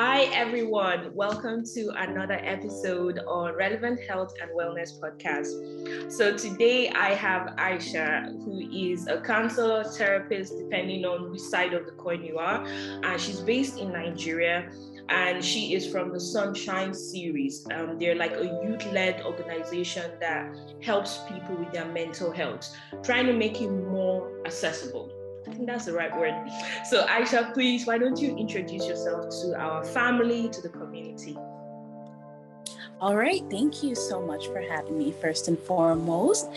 Hi, everyone. Welcome to another episode on Relevant Health and Wellness Podcast. So today I have Aisha, who is a counselor, therapist, depending on which side of the coin you are. And she's based in Nigeria. And she is from the Sunshine series. They're like a youth-led organization that helps people with their mental health, trying to make it more accessible. I think that's the right word. So Aisha, please, why don't you introduce yourself to our family, to the community? All right, thank you so much for having me first and foremost.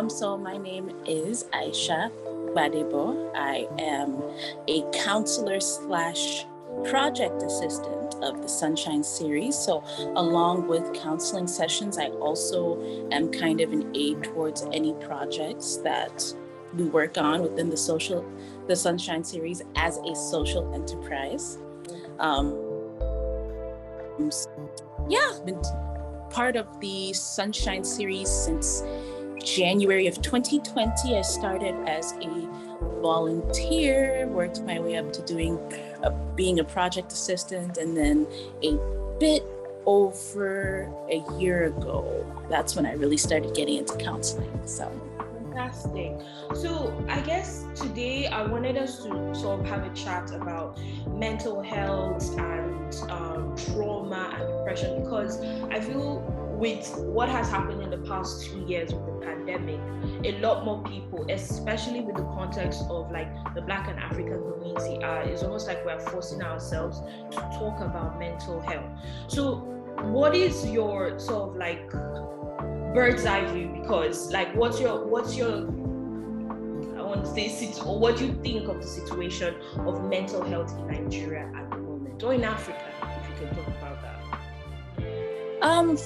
So my name is Aisha Badebo. I am a counselor / project assistant of the Sunshine series. So along with counseling sessions, I also am kind of an aid towards any projects that we work on within the Sunshine series as a social enterprise. Been part of the Sunshine series since January of 2020. I started as a volunteer, worked my way up to being a project assistant, and then a bit over a year ago, that's when I really started getting into counseling. So. Fantastic. So I guess today I wanted us to sort of have a chat about mental health and trauma and depression, because I feel with what has happened in the past 2 years with the pandemic, a lot more people, especially with the context of like the Black and African community, it's almost like we're forcing ourselves to talk about mental health. So what is your sort of like bird's eye view? Because like what's your I want to say or what do you think of the situation of mental health in Nigeria at the moment, or in Africa, if you can talk about that?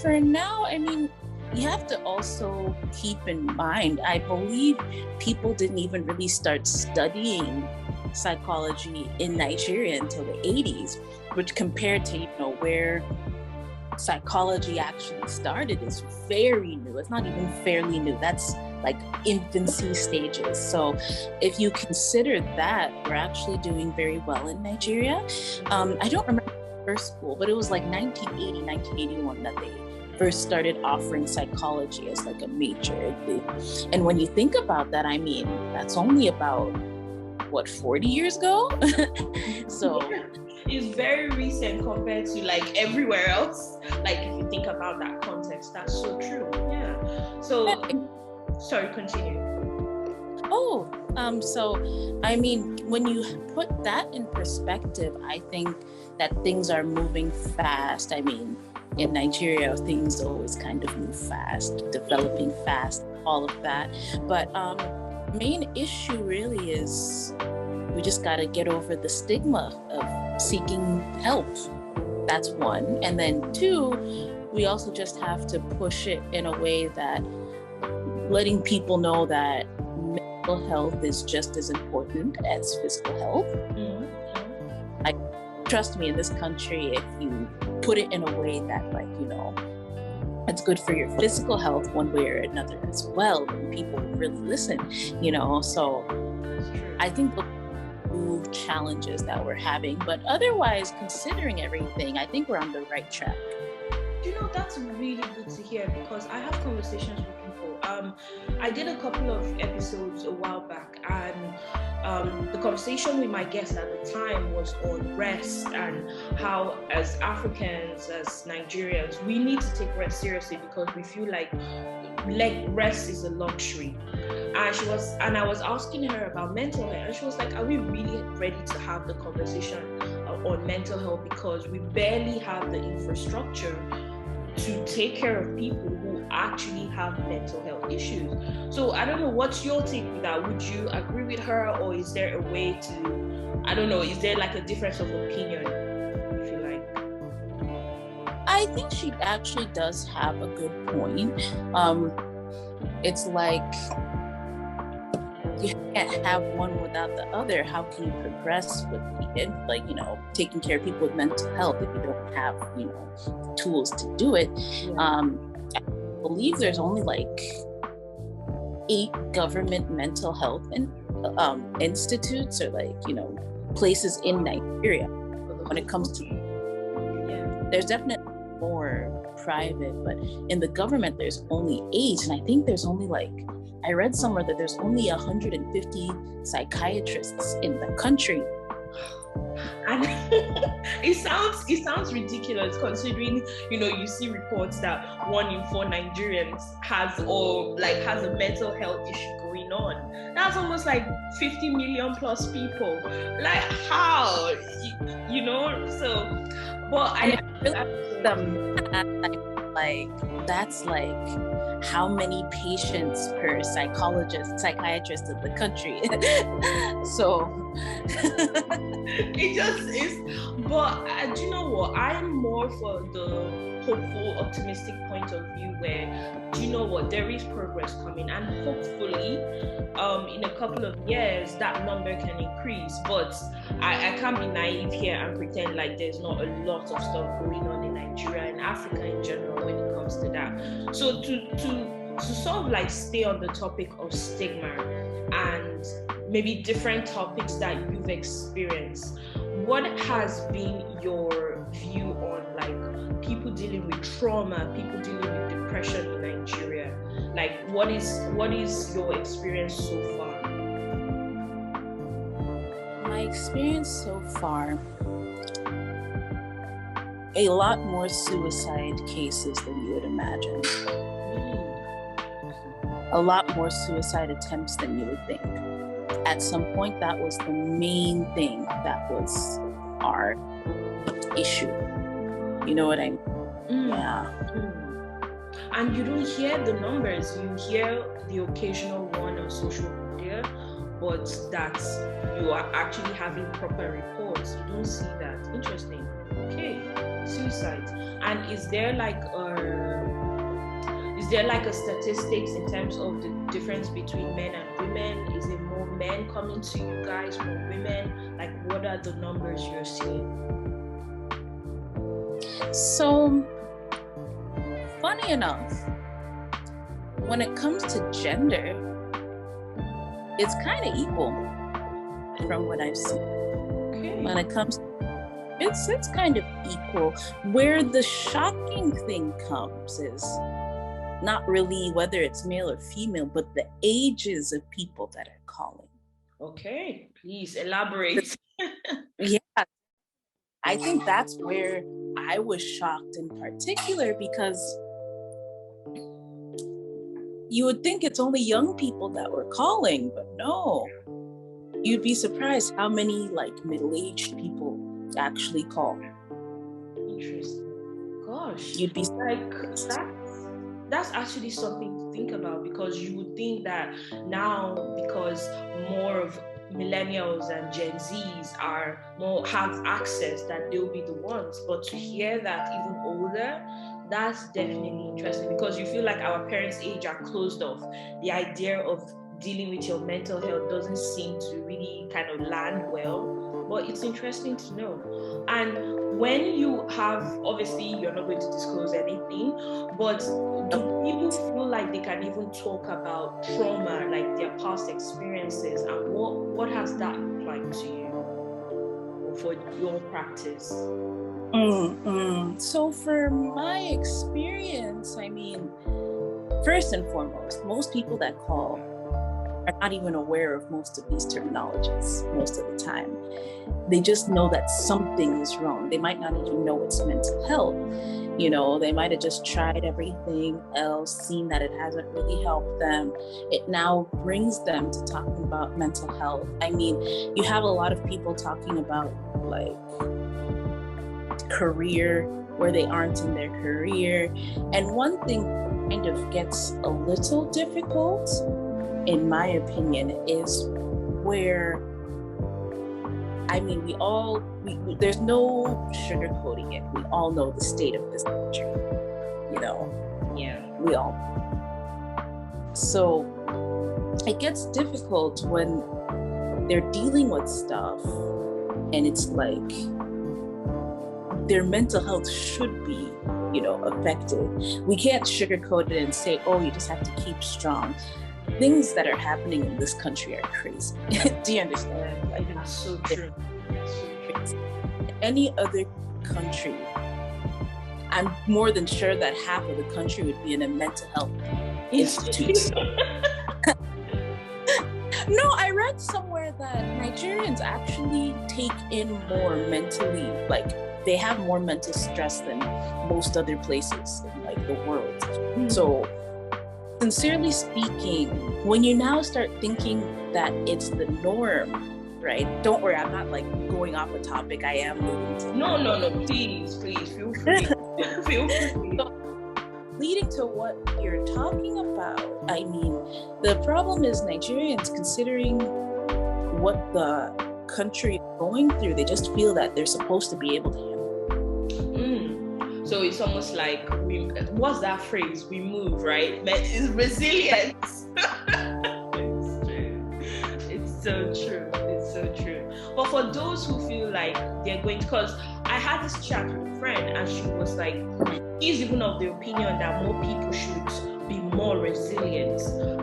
For now, I mean, you have to also keep in mind, I believe people didn't even really start studying psychology in Nigeria until the 80s, which compared to, where psychology actually started is very new. It's not even fairly new. That's like infancy stages. So if you consider that, we're actually doing very well in Nigeria. I don't remember the first school, but it was like 1980, 1981 that they first started offering psychology as like a major. And when you think about that, I mean, that's only about, 40 years ago? So... Yeah. Is very recent compared to like everywhere else. Like if you think about that context, that's so true. Yeah. So, sorry, continue. So I mean, when you put that in perspective, I think that things are moving fast. I mean, in Nigeria, things always kind of move fast, developing fast, all of that. But main issue really is we just got to get over the stigma of seeking help. That's one. And then two, we also just have to push it in a way that letting people know that mental health is just as important as physical health. Mm-hmm. Trust me, in this country, if you put it in a way that it's good for your physical health one way or another as well, then people really listen, so I think challenges that we're having, but otherwise, considering everything, I think we're on the right track. That's really good to hear, because I have conversations with people. I did a couple of episodes a while back, and the conversation with my guest at the time was on rest and how, as Africans, as Nigerians, we need to take rest seriously because we feel like rest is a luxury. And I was asking her about mental health, and she was like, are we really ready to have the conversation on mental health, because we barely have the infrastructure to take care of people who actually have mental health issues. So I don't know, what's your take with that? Would you agree with her, or is there a way to, I don't know, is there like a difference of opinion, if you like? I think she actually does have a good point. It's like, you can't have one without the other. How can you progress with it? Like, taking care of people with mental health if you don't have, tools to do it. Yeah. I believe there's only like 8 government mental health institutes or places in Nigeria when it comes to There's definitely more private, but in the government, there's only 8. And I think there's only I read somewhere that there's only 150 psychiatrists in the country. And it sounds ridiculous considering, you see reports that 1 in 4 Nigerians has a mental health issue going on. That's almost 50 million plus people. How? So, but that's how many patients per psychiatrist in the country. So it just is. But do you know what? I'm more for the hopeful, optimistic point of view where, do you know what? There is progress coming, and hopefully, in a couple of years, that number can increase. But I can't be naive here and pretend like there's not a lot of stuff going on in Nigeria and Africa in general when it comes to that. So to sort of stay on the topic of stigma and maybe different topics that you've experienced, what has been your view on people dealing with trauma, people dealing with depression in Nigeria? What is your experience so far? My experience so far, a lot more suicide cases than you would imagine. A lot more suicide attempts than you would think. At some point, that was the main thing that was our issue. You know what I mean? Yeah. And you don't hear the numbers. You hear the occasional one on social media, but that you are actually having proper reports. You don't see that. Interesting. Okay. Suicide. And is there a statistics in terms of the difference between men and women? Is it more men coming to you guys, more women? What are the numbers you're seeing? So, funny enough, when it comes to gender, it's kind of equal from what I've seen. Okay. When it comes to it's kind of equal. Where the shocking thing comes is not really whether it's male or female, but the ages of people that are calling. Okay, please elaborate. Yeah, I think that's where I was shocked in particular, because you would think it's only young people that were calling, but no. You'd be surprised how many middle-aged people actually call. Interesting. Gosh. You'd be that's actually something to think about, because you would think that now, because more of millennials and Gen Zs have access, that they'll be the ones. But to hear that even older, that's definitely interesting, because you feel like our parents' age are closed off. The idea of dealing with your mental health doesn't seem to really kind of land well. But it's interesting to know. And when you have, obviously you're not going to disclose anything, but do people feel like they can even talk about trauma, their past experiences, and what has that looked like to you or for your practice? So for my experience, first and foremost, most people that call are not even aware of most of these terminologies most of the time. They just know that something is wrong. They might not even know it's mental health. They might have just tried everything else, seen that it hasn't really helped them. It now brings them to talking about mental health. You have a lot of people talking about career, where they aren't in their career. And one thing kind of gets a little difficult, in my opinion, is where, there's no sugarcoating it. We all know the state of this country, Yeah. We all. So it gets difficult when they're dealing with stuff and it's their mental health should be, affected. We can't sugarcoat it and say, oh, you just have to keep strong. Things that are happening in this country are crazy. Do you understand? That's so true. Any other country, I'm more than sure that half of the country would be in a mental health institute. No, I read somewhere that Nigerians actually take in more mentally, like they have more mental stress than most other places in like the world. So sincerely speaking, when you now start thinking that it's the norm, right? Don't worry, I'm not like going off a topic. I am moving to No, please, feel free. Feel free. So, leading to what you're talking about, I mean, the problem is Nigerians, considering what the country is going through, they just feel that they're supposed to be able to handle. So it's almost like, what's that phrase? We move, right? But it's resilience. It's true. It's so true. It's so true. But for those who feel like they're going, because I had this chat with a friend and she was like, he's even of the opinion that more people should be more resilient.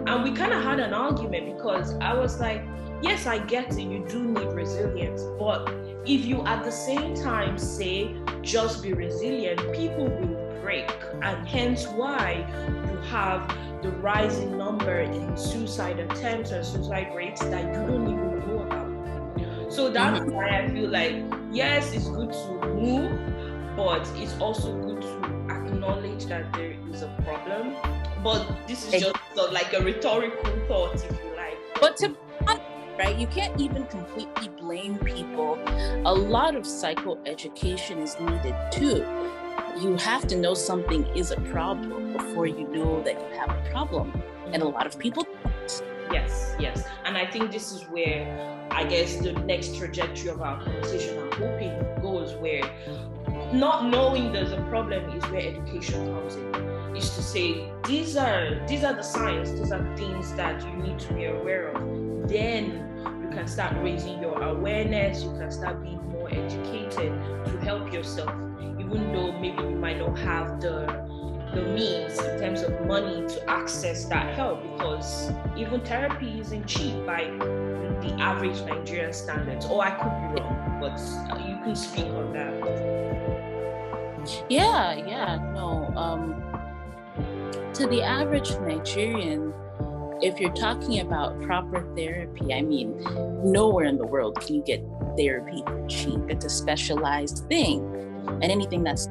And we kind of had an argument because I was like, yes, I get it, you do need resilience. But if you at the same time say, just be resilient, people will break. And hence why you have the rising number in suicide attempts and suicide rates that you don't even know about. So that's why I feel like, yes, it's good to move, but it's also good to acknowledge that there is a problem. But this is just sort of like a rhetorical thought, if you like. But to right, you can't even completely blame people. A lot of psychoeducation is needed too. You have to know something is a problem before you know that you have a problem. And a lot of people don't. Yes. And I think this is where, I guess, the next trajectory of our conversation, I'm hoping, goes, where not knowing there's a problem is where education comes in. Is to say, these are the signs, these are things that you need to be aware of. Then you can start raising your awareness, you can start being more educated to help yourself, even though maybe you might not have the means in terms of money to access that help, because even therapy isn't cheap by the average Nigerian standards. Or I could be wrong, but you can speak on that. To the average Nigerian, if you're talking about proper therapy, I mean, nowhere in the world can you get therapy for cheap. It's a specialized thing. And anything that's,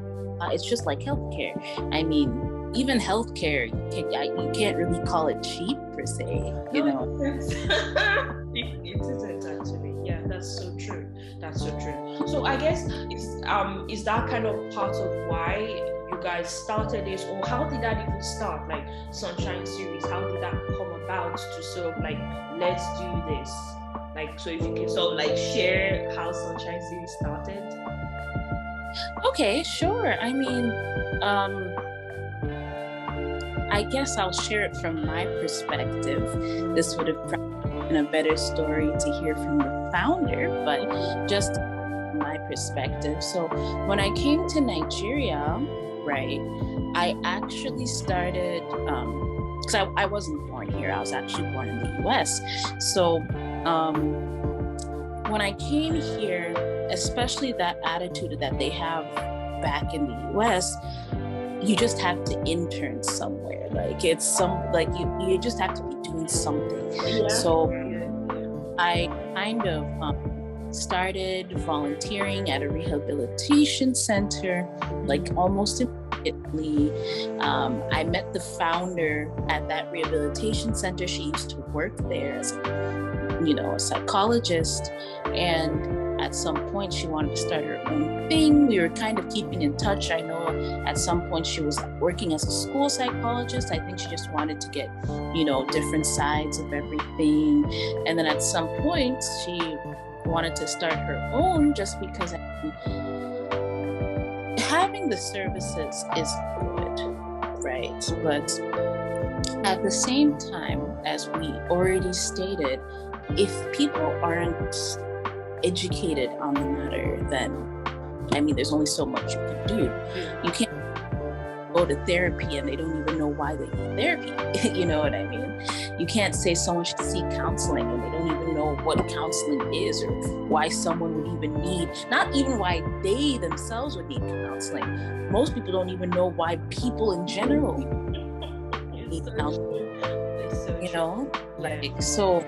it's just like healthcare. I mean, even healthcare, you can't really call it cheap per se, you know. It isn't actually. Yeah, that's so true. So I guess is that kind of part of why you guys started this, or how did that even start? Like Sunshine Series, how did that come about to sort of like, let's do this? Like, so if you can sort of like share how Sunshine Series started. Okay, sure. I mean, I guess I'll share it from my perspective. This would have probably been a better story to hear from the founder, but just my perspective. So when I came to Nigeria, right, I actually started, because I wasn't born here, I was actually born in the US. So when I came here, especially that attitude that they have back in the US, you just have to intern somewhere. Like it's you just have to be doing something. Yeah. So I kind of started volunteering at a rehabilitation center, like almost immediately. I met the founder at that rehabilitation center. She used to work there as a psychologist, and at some point she wanted to start her own thing. We were kind of keeping in touch. I know at some point she was working as a school psychologist. I think she just wanted to get, different sides of everything. And then at some point she wanted to start her own, just because having the services is good, right? But at the same time, as we already stated, if people aren't educated on the matter, then there's only so much you can do. You can't go to therapy and they don't even know why they need therapy. You know what I mean? You can't say someone should seek counseling and they don't even know what counseling is or why someone would even need, not even why they themselves would need counseling. Most people don't even know why people in general need counseling. You know, like, so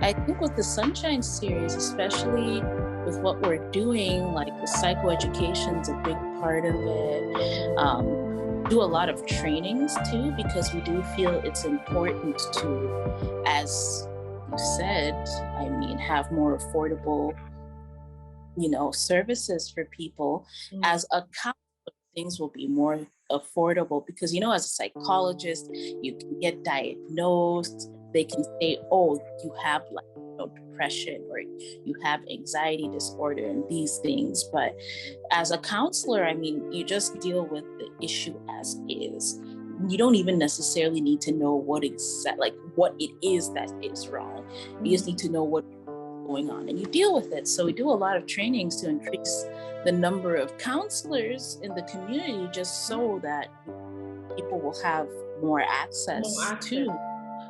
I think with the Sunshine series, especially with what we're doing, like the psychoeducation is a big part of it. Do a lot of trainings too, because we do feel it's important to, as you said, I mean, have more affordable, you know, services for people. As a counselor, things will be more affordable because, you know, as a psychologist, you can get diagnosed. They can say, oh, you have like, you know, depression or you have anxiety disorder and these things. But as a counselor, I mean, you just deal with the issue as is. You don't even necessarily need to know what what it is that is wrong. You just need to know what's going on and you deal with it. So we do a lot of trainings to increase the number of counselors in the community, just so that people will have more access to.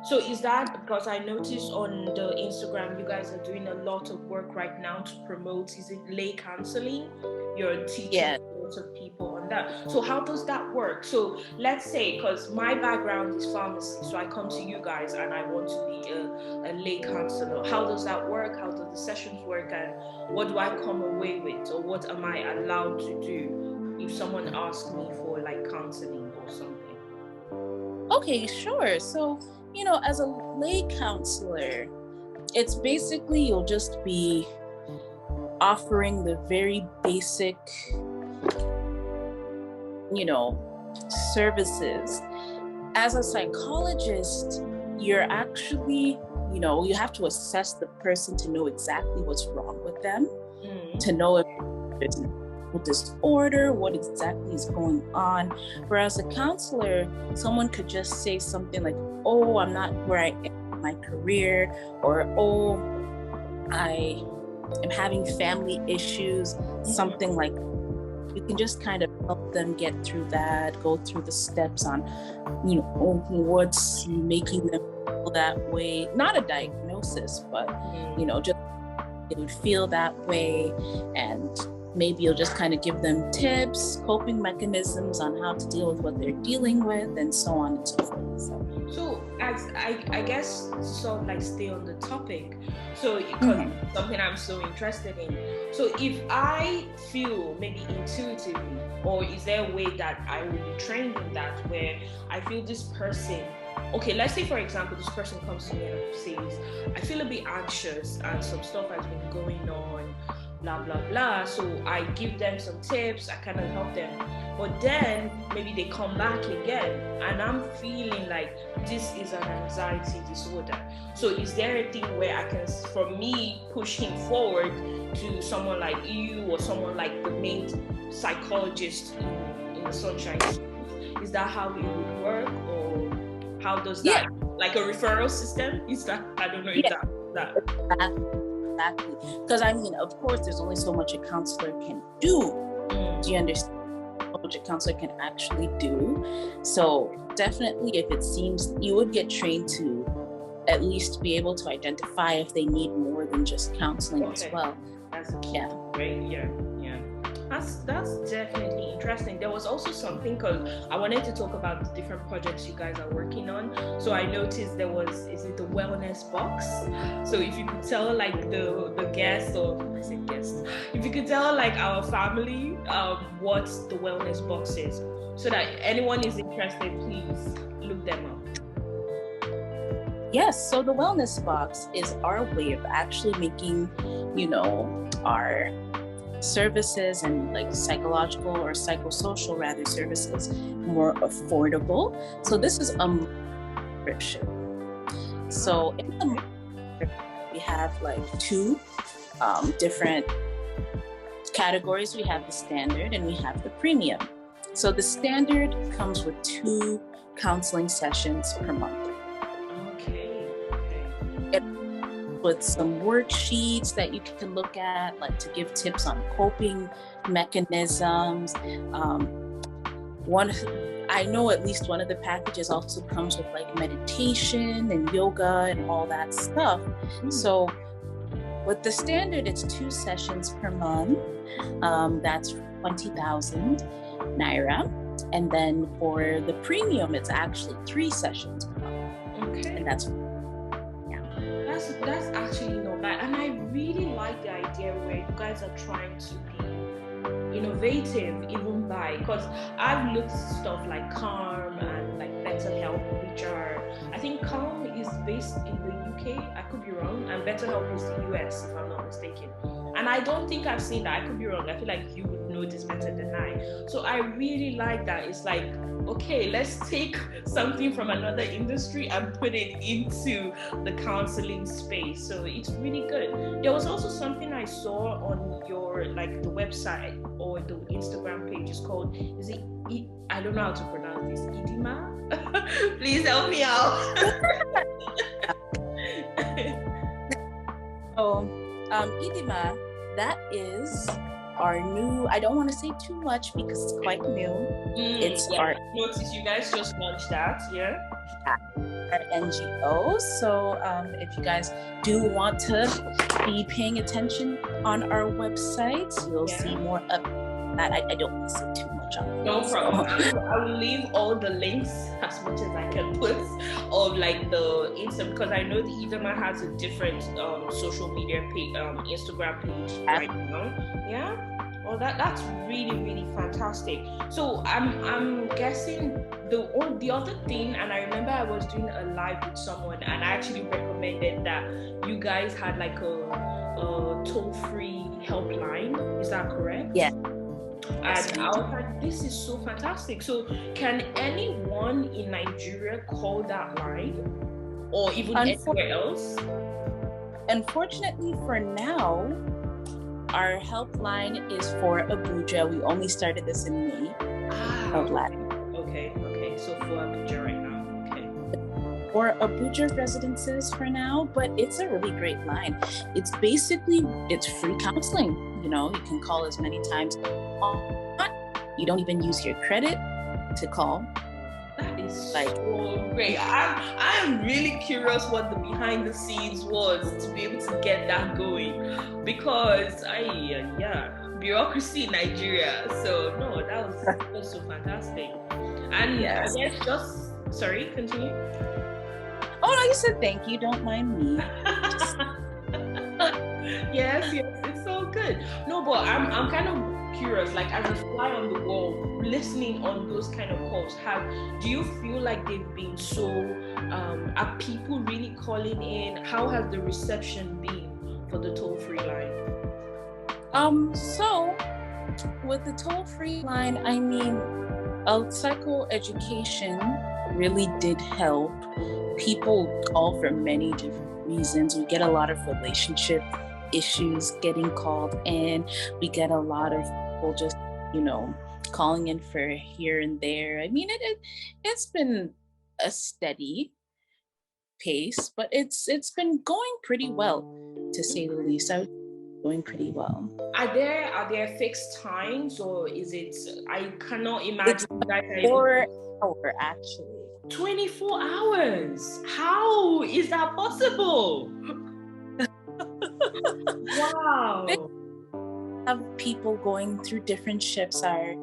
So is that because I noticed on the Instagram, you guys are doing a lot of work right now to promote, is it lay counseling? You're teaching lots of people on that. So how does that work? So let's say, because my background is pharmacy, so I come to you guys and I want to be a lay counselor. How does that work? How do the sessions work? And what do I come away with? Or what am I allowed to do if someone asks me for like counseling or something? Okay, sure. So, you know, as a lay counselor, it's basically you'll just be offering the very basic, you know, services. As a psychologist, you're actually, you know, you have to assess the person to know exactly what's wrong with them, to know if there's a disorder, what exactly is going on. Whereas a counselor, someone could just say something like, oh, I'm not where I am in my career, or oh, I am having family issues, something like that. You can just kind of help them get through that, go through the steps on, you know, what's making them feel that way. Not a diagnosis, but, you know, just they would feel that way. And maybe you'll just kind of give them tips, coping mechanisms on how to deal with what they're dealing with, and so on and so forth. So as I guess sort of like stay on the topic. So because something I'm so interested in. So if I feel maybe intuitively, or is there a way that I will be trained in that where I feel this person, okay, let's say for example, this person comes to me and says, I feel a bit anxious and some stuff has been going on, blah blah blah. So I give them some tips, I kind of help them, but then maybe they come back again and I'm feeling like this is an anxiety disorder. So is there a thing where I can, for me, push him forward to someone like you or someone like the main psychologist in the Sunshine? Is that how it would work, or how does that, like a referral system? Is that, I don't know if that. Exactly. Because I mean, of course, there's only so much a counselor can do. Do you understand? How much a counselor can actually do. So definitely, if it seems, you would get trained to at least be able to identify if they need more than just counseling as well. That's great. Yeah. That's definitely interesting. There was also something, because I wanted to talk about the different projects you guys are working on. So I noticed there was, is it the wellness box? So if you could tell like the guests, or I said guests, if you could tell like our family what the wellness box is, so that anyone is interested, please look them up. Yes, so the wellness box is our way of actually making, you know, our services and like psychological or psychosocial rather services more affordable. So this is a subscription. So in the we have like two different categories. We have the standard and we have the premium. So the standard comes with 2 counseling sessions per month. With some worksheets that you can look at, like to give tips on coping mechanisms. I know at least one of the packages also comes with like meditation and yoga and all that stuff. So With the standard, it's 2 sessions per month. That's 20,000 naira. And then for the premium, it's actually 3 sessions per month. Okay. And that's actually not bad. And I really like the idea where you guys are trying to be innovative, even because I've looked at stuff like Calm and like BetterHelp, which are, I think Calm is based in the UK, I could be wrong, and BetterHelp is the US, if I'm not mistaken. And I don't think I've seen that. I could be wrong. I feel like you would know this better than I. So I really like that. It's like, okay, let's take something from another industry and put it into the counseling space. So it's really good. There was also something I saw on your, like, the website or the Instagram page. It's called, I don't know how to pronounce this, Idima? Please help me out. Idima, that is our new, I don't want to say too much because it's quite new. It's our notice you guys just launched that, our NGO. So if you guys do want to be paying attention on our website, you'll see more of that. I don't want to say too much on it. No problem. I will leave all the links as much as I can put of like the Insta, because I know the Idama has a different social media page, Instagram page right now. Yeah. Well, that's really, really fantastic. So I'm guessing the other thing, and I remember I was doing a live with someone, and I actually recommended that you guys had like a toll-free helpline. Is that correct? Yeah. And I was like, this is so fantastic. So can anyone in Nigeria call that line, or even anywhere else? Unfortunately, for now, our helpline is for Abuja. We only started this in May. Okay. So for Abuja right now. Okay. For Abuja residences for now, but it's a really great line. It's free counseling. You can call as many times. You don't even use your credit to call. That is so great. I am really curious what the behind the scenes was to be able to get that going, because bureaucracy in Nigeria. So no, that was so fantastic. And yes. I guess sorry, continue. Oh no, you said thank you. Don't mind me. Yes, it's so good. No, but I'm kind of curious, like as a fly on the wall, listening on those kind of calls, do you feel like they've been are people really calling in? How has the reception been for the toll-free line? So with the toll-free line, I mean, psychoeducation really did help. People call for many different reasons. We get a lot of relationship issues getting called in. We get a lot of people just, calling in for here and there. I mean, it's been a steady pace, but it's been going pretty well, to say the least. Going pretty well. Are there fixed times, or is it? I cannot imagine that. 4 hours actually. 24 hours. How is that possible? Wow. Have people going through different shifts. Our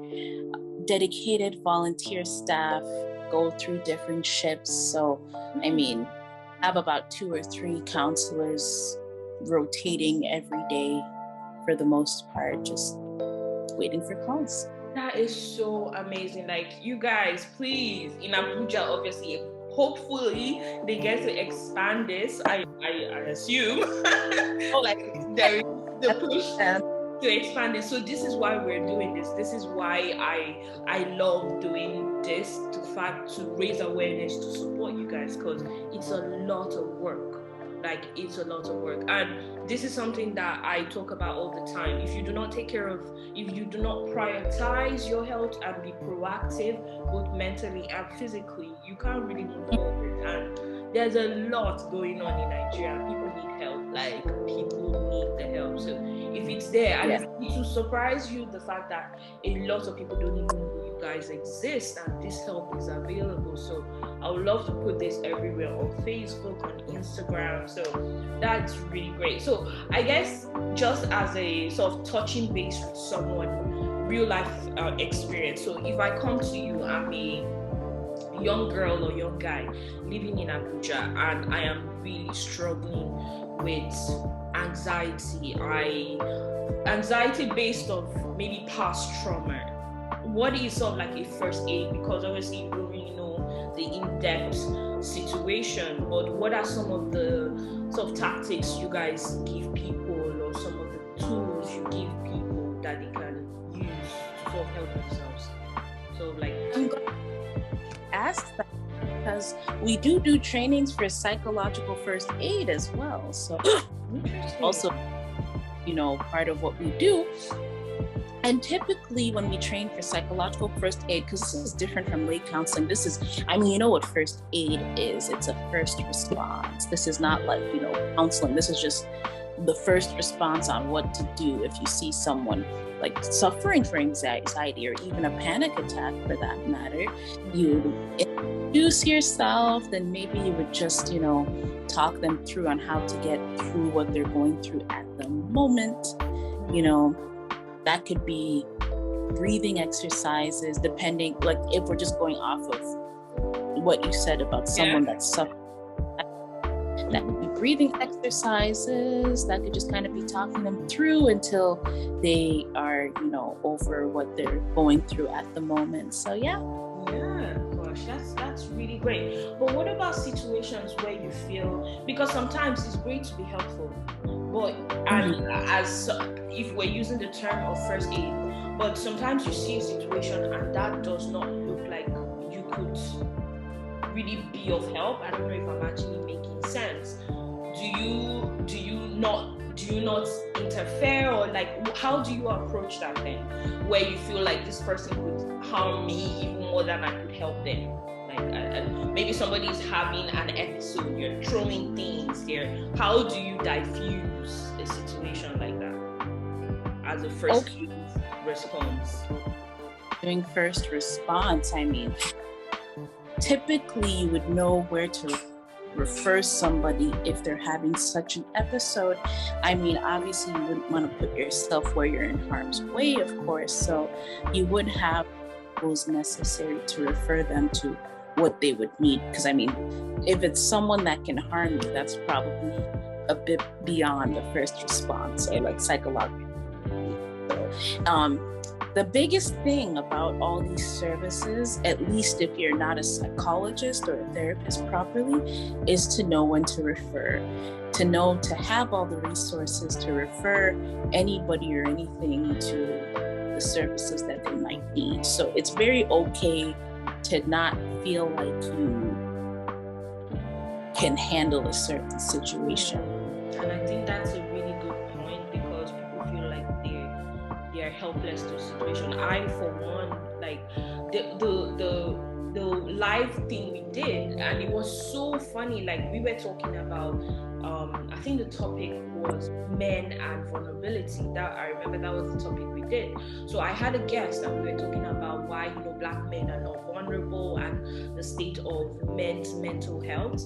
dedicated volunteer staff go through different shifts. So, I mean, have about 2 or 3 counselors rotating every day for the most part, just waiting for calls. That is so amazing. Like, you guys, please, in Abuja, obviously, hopefully they get to expand this. I assume like there is the push to expand it. So this is why we're doing this. This is why I love doing this, to raise awareness, to support you guys, because it's a lot of work. Like, it's a lot of work. And this is something that I talk about all the time. If you do not prioritize your health and be proactive, both mentally and physically, you can't really move forward. And there's a lot going on in Nigeria. People need help. Like, people need the help. So if it's there, and Yeah. it will surprise you the fact that a lot of people don't even know you guys exist and this help is available. So I would love to put this everywhere, on Facebook, on Instagram. So that's really great. So I guess just as a sort of touching base with someone, real life experience. So if I come to you, I'm a young girl or young guy living in Abuja, and I am really struggling with anxiety based on maybe past trauma. What is sort of like a first aid? Because obviously you don't really know the in-depth situation, but what are some of the sort of tactics you guys give people, or some of the tools you give people that they can use to sort of help themselves? So like, I'm going to ask that because we do trainings for psychological first aid as well. So also, part of what we do. And typically when we train for psychological first aid, because this is different from lay counseling, this is, you know what first aid is. It's a first response. This is not like, counseling. This is just the first response on what to do if you see someone like suffering from anxiety or even a panic attack for that matter. You introduce yourself, then maybe you would just, talk them through on how to get through what they're going through at the moment. That could be breathing exercises, depending, like if we're just going off of what you said about someone that's suffering. That could be breathing exercises. That could just kind of be talking them through until they are, over what they're going through at the moment. So yeah. Yeah, gosh, that's really great. But what about situations where you feel, because sometimes it's great to be helpful, but as if we're using the term of first aid, but sometimes you see a situation and that does not look like you could really be of help. I don't know if I'm actually making sense. Do you not interfere, or like how do you approach that then, where you feel like this person could harm me even more than I could help them? Like maybe somebody's having an episode, you're throwing things there. How do you diffuse a situation like that as a first response? Doing first response, typically you would know where to refer somebody if they're having such an episode. Obviously you wouldn't want to put yourself where you're in harm's way, of course, so you would have those necessary to refer them to what they would need, because if it's someone that can harm you, that's probably a bit beyond the first response, or like psychological. The biggest thing about all these services, at least if you're not a psychologist or a therapist properly, is to know when to refer, to have all the resources to refer anybody or anything to the services that they might need. So it's very okay to not feel like you can handle a certain situation. And I think that's a really good point, because people feel like they're helpless to a situation. I, for one, like the live thing we did, and it was so funny. Like we were talking about, I think the topic was men and vulnerability. That I remember that was the topic we did. So I had a guest and we were talking about why Black men are not vulnerable and the state of men's mental health.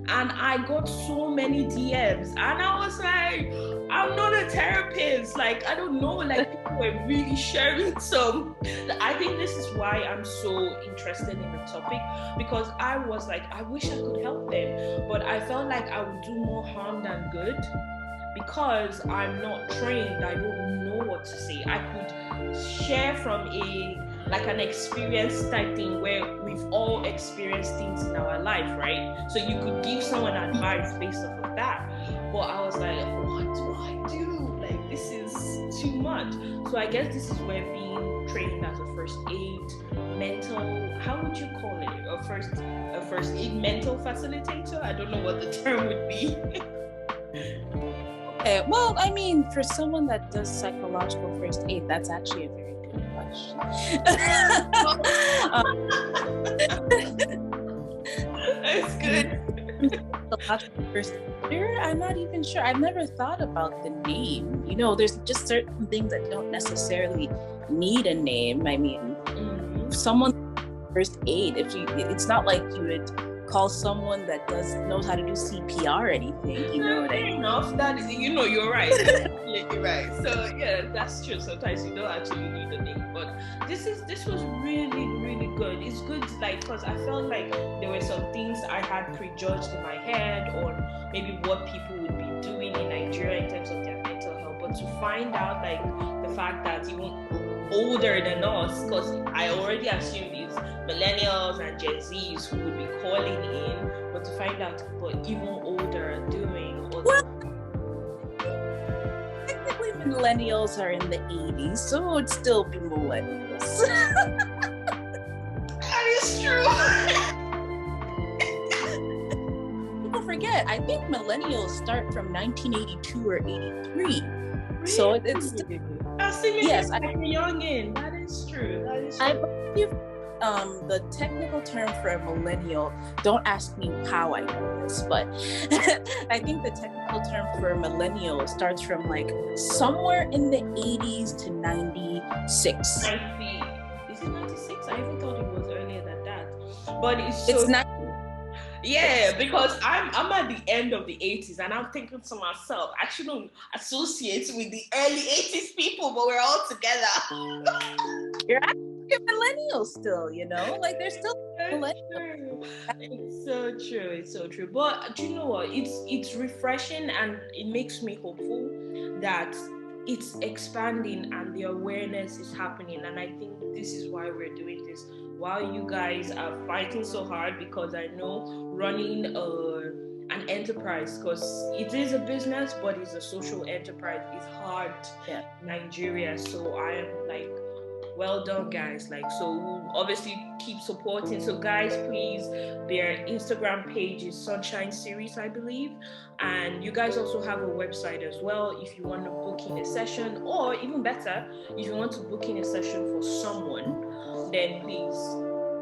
And I got so many DMs, and I was like, I'm not a therapist. Like, I don't know. Like, people were really sharing some. I think this is why I'm so interested in the topic, because I was like, I wish I could help them, but I felt like I would do more harm than good, because I'm not trained. I don't know what to say. I could share from an experience type thing where we've all experienced things in our life, right? So you could give someone advice based off of that. But I was like, what do I do? Like, this is too much. So I guess this is where being trained as a first aid mental, how would you call it? A first aid mental facilitator? I don't know what the term would be. Okay, well, for someone that does psychological first aid, that's actually a very good question. That's good. first aider? I'm not even sure. I've never thought about the name. There's just certain things that don't necessarily need a name. I mean, someone first aid. It's not like you would call someone that knows how to do CPR or anything. You know what I mean? Enough. That is, you're right. You're right. So yeah, that's true. Sometimes you don't actually need a name, but this was really, really good. It's good, like, because I felt like there were some things I had prejudged in my head, or maybe what people would be doing in Nigeria in terms of their mental health. But to find out, like, the fact that even older than us, because I already assumed it's millennials and Gen Zs who would be calling in, but to find out but even older are doing. Technically millennials are in the 80s, so it would still be millennials. That is true. People forget, I think millennials start from 1982 or 83. So it's yes, I'm a youngin. That is true. I believe the technical term for a millennial, don't ask me how I know this, but I think the technical term for a millennial starts from like somewhere in the 80s to 96. I see. Is it 96? I even thought it was earlier than that. But it's not. Yeah, because I'm at the end of the 80s and I'm thinking to myself, I shouldn't associate with the early 80s people, but we're all together. You're actually millennials still, like they're still millennials. It's so true. It's so true. But do you know what? It's refreshing and it makes me hopeful that it's expanding and the awareness is happening. And I think this is why we're doing this. While you guys are fighting so hard, because I know running an enterprise, because it is a business, but it's a social enterprise, is hard in Nigeria. So I am like, well done, guys. Like, so we'll obviously keep supporting. So guys, please, their Instagram page is Sunshine Series, I believe. And you guys also have a website as well if you want to book in a session, or even better, if you want to book in a session for someone, then please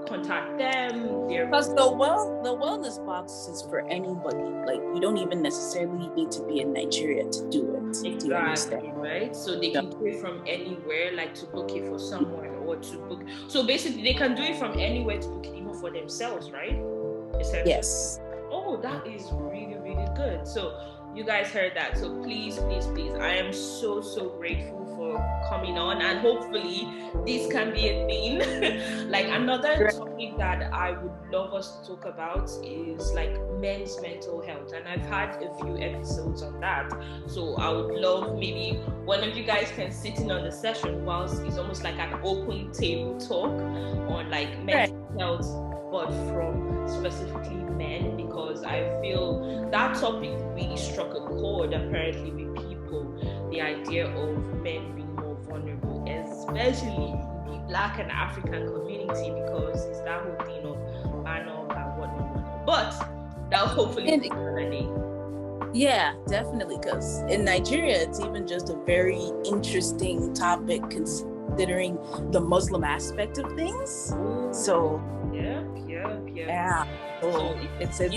contact them. Because the wellness box is for anybody. Like, you don't even necessarily need to be in Nigeria to do it. Exactly, right? So they can do it from anywhere, like to book it for someone or to book. So basically, they can do it from anywhere to book it even for themselves, right? Yes. Oh, that is really, really good. So you guys heard that. So please, please, please, I am so, so grateful for coming on, and hopefully this can be a thing. Like, another topic that I would love us to talk about is like men's mental health, and I've had a few episodes on that. So I would love maybe one of you guys can sit in on the session whilst it's almost like an open table talk on like mental health, but from specifically men, because I feel that topic really struck a chord apparently with people, the idea of men being more vulnerable, especially in the Black and African community, because it's that whole thing of man up and whatnot. But that'll hopefully be another day. Yeah, definitely, because in Nigeria it's even just a very interesting topic considering the Muslim aspect of things. So yeah. So it's a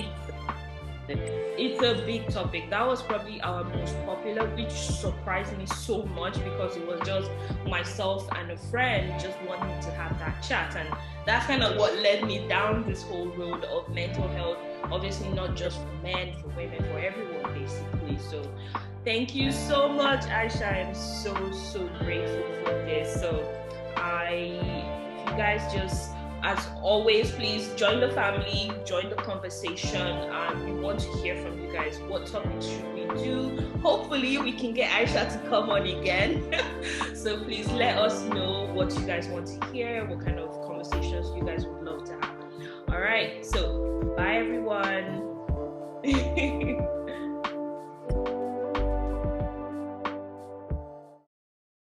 big topic. That was probably our most popular, which surprised me so much, because it was just myself and a friend just wanting to have that chat, and that's kind of what led me down this whole road of mental health. Obviously, not just for men, for women, for everyone, basically. So thank you so much, Aisha. I'm so grateful for this. So if you guys just, as always, please join the family, join the conversation. We want to hear from you guys. What topics should we do? Hopefully we can get Aisha to come on again. So please let us know what you guys want to hear, what kind of conversations you guys would love to have. All right, so bye everyone.